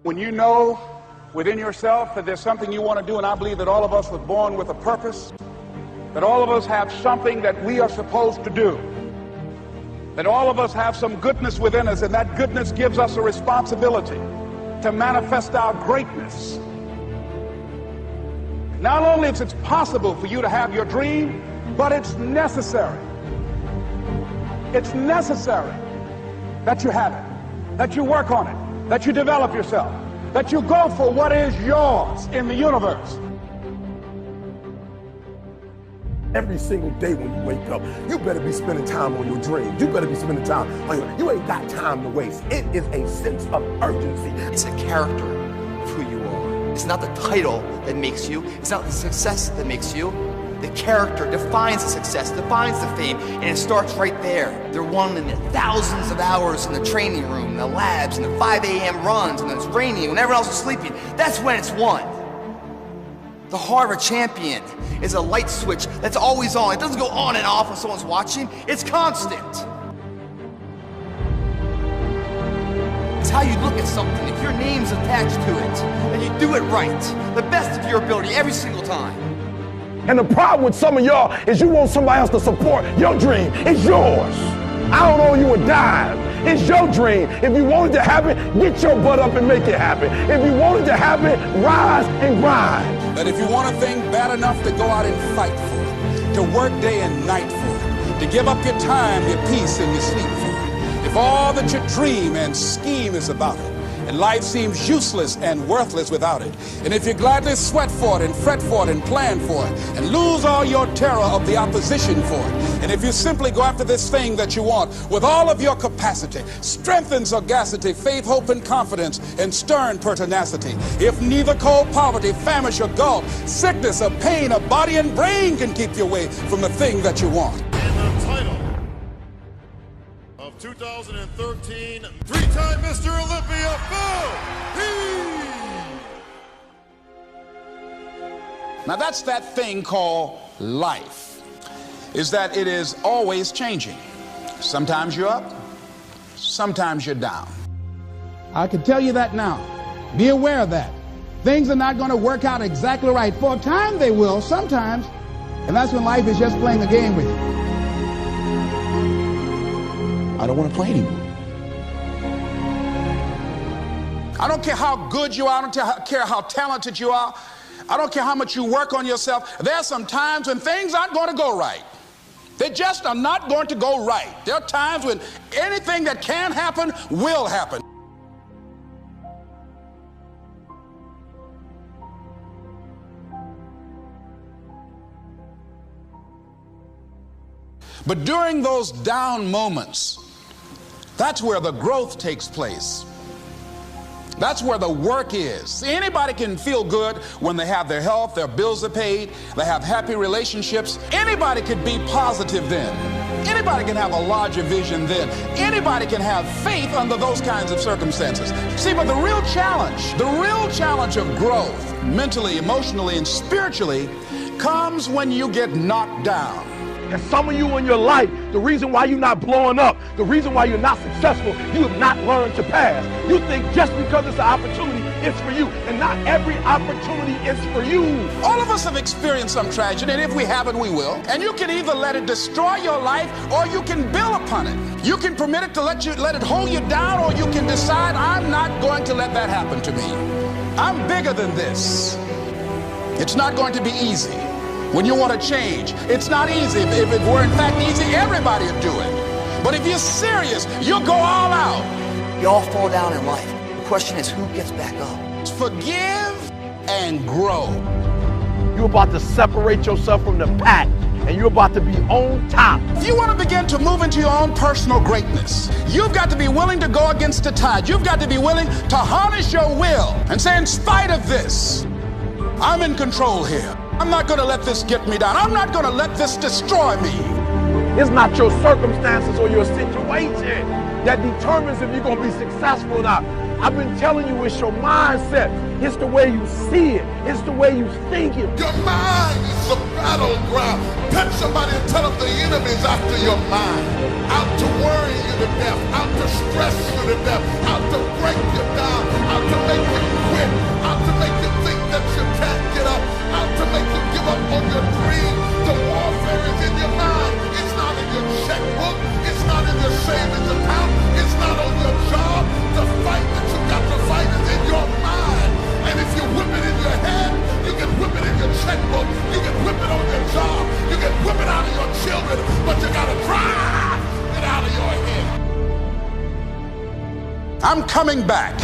When you know within yourself that there's something you want to do, and I believe that all of us were born with a purpose, that all of us have something that we are supposed to do, that all of us have some goodness within us, and that goodness gives us a responsibility to manifest our greatness. Not only is it possible for you to have your dream, but it's necessary. It's necessary that you have it, that you work on it, that you develop yourself, that you go for what is yours in the universe. Every single day when you wake up, you better be spending time on your dreams. You better be spending time on you ain't got time to waste. It is a sense of urgency. It's a character of who you are. It's not the title that makes you. It's not the success that makes you. The character defines the success, defines the fame, and it starts right there. They're won in the thousands of hours in the training room, the labs, and the 5 a.m. runs, and it's raining when everyone else is sleeping. That's when it's won. The heart of a champion is a light switch that's always on. It doesn't go on and off when someone's watching. It's constant. It's how you look at something. If your name's attached to it, and you do it right, the best of your ability every single time. And the problem with some of y'all is you want somebody else to support your dream. It's yours. I don't owe you a dime. It's your dream. If you want it to happen, get your butt up and make it happen. If you want it to happen, rise and grind. That if you want a thing bad enough to go out and fight for it, to work day and night for it, to give up your time, your peace, and your sleep for it, if all that you dream and scheme is about it, and life seems useless and worthless without it, and if you gladly sweat for it and fret for it and plan for it and lose all your terror of the opposition for it, and if you simply go after this thing that you want with all of your capacity, strength and sagacity, faith, hope, and confidence, and stern pertinacity, if neither cold poverty, famish, or gulf, sickness or pain of body and brain can keep you away from the thing that you want. And the title of 2013, three-time Mr. Olympia, Phil Heath. Now that's that thing called life, is that it is always changing. Sometimes you're up, sometimes you're down. I can tell you that now. Be aware of that. Things are not going to work out exactly right. For a time they will, sometimes. And that's when life is just playing a game with you. I don't want to play anymore. I don't care how good you are. I don't care how talented you are. I don't care how much you work on yourself. There are some times when things aren't going to go right. They just are not going to go right. There are times when anything that can happen will happen. But during those down moments, that's where the growth takes place. That's where the work is. See, anybody can feel good when they have their health, their bills are paid, they have happy relationships. Anybody can be positive then. Anybody can have a larger vision then. Anybody can have faith under those kinds of circumstances. See, but the real challenge of growth, mentally, emotionally, and spiritually, comes when you get knocked down. And some of you in your life, the reason why you're not blowing up, the reason why you're not successful, you have not learned to pass. You think just because it's an opportunity, it's for you. And not every opportunity is for you. All of us have experienced some tragedy, and if we haven't, we will. And you can either let it destroy your life, or you can build upon it. You can permit it to let it hold you down, or you can decide, I'm not going to let that happen to me. I'm bigger than this. It's not going to be easy. When you want to change, it's not easy. If it were in fact easy, everybody would do it. But if you're serious, you'll go all out. You all fall down in life. The question is, who gets back up? Forgive and grow. You're about to separate yourself from the pack, and you're about to be on top. If you want to begin to move into your own personal greatness, you've got to be willing to go against the tide. You've got to be willing to harness your will and say, in spite of this, I'm in control here. I'm not going to let this get me down. I'm not going to let this destroy me. It's not your circumstances or your situation that determines if you're going to be successful or not. I've been telling you, it's your mindset. It's the way you see it. It's the way you think it. Your mind is a battleground. Touch somebody and tell them the enemy's after your mind. Out to worry you to death. Out to stress you to death. Out to break you down. Out to make you coming back.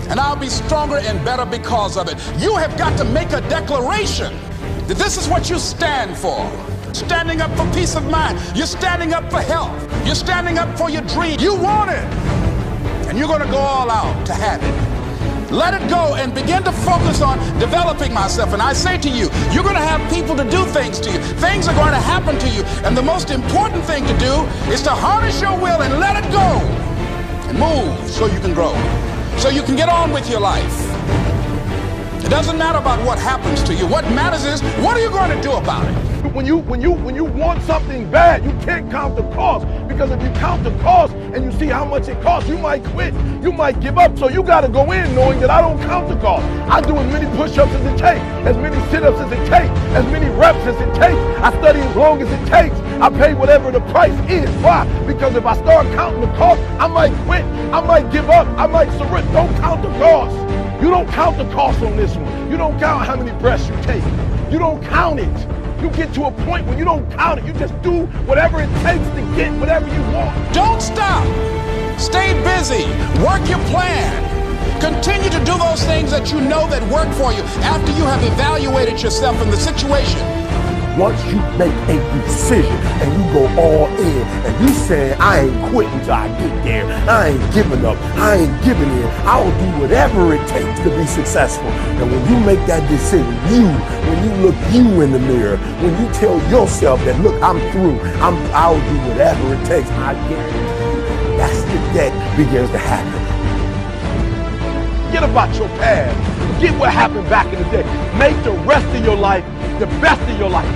And I'll be stronger and better because of it. You have got to make a declaration that this is what you stand for. Standing up for peace of mind. You're standing up for health. You're standing up for your dream. You want it. And you're going to go all out to have it. Let it go and begin to focus on developing myself. And I say to you, you're going to have people to do things to you. Things are going to happen to you. And the most important thing to do is to harness your will and let it go. And move so you can grow. So you can get on with your life. It doesn't matter about what happens to you. What matters is, what are you going to do about it? When you want something bad, you can't count the cost, because if you count the cost and you see how much it costs, you might quit, you might give up. So you got to go in knowing that I don't count the cost. I do as many push-ups as it takes, as many sit-ups as it takes, as many reps as it takes. I study as long as it takes. I pay whatever the price is. Why? Because if I start counting the cost, I might quit, I might give up, I might surrender. Don't count the cost. You don't count the cost on this one. You don't count how many breaths you take. You don't count it. You get to a point where you don't count it. You just do whatever it takes to get whatever you want. Don't stop. Stay busy. Work your plan. Continue to do those things that you know that work for you after you have evaluated yourself in the situation. Once you make a decision and you go all in and you say, I ain't quitting till I get there, I ain't giving up, I ain't giving in, I'll do whatever it takes to be successful. And when you make that decision, when you look you in the mirror, when you tell yourself that, look, I'm through, I'll do whatever it takes, I guarantee you, that's the that begins to happen. Forget about your past. Forget what happened back in the day. Make the rest of your life the best of your life.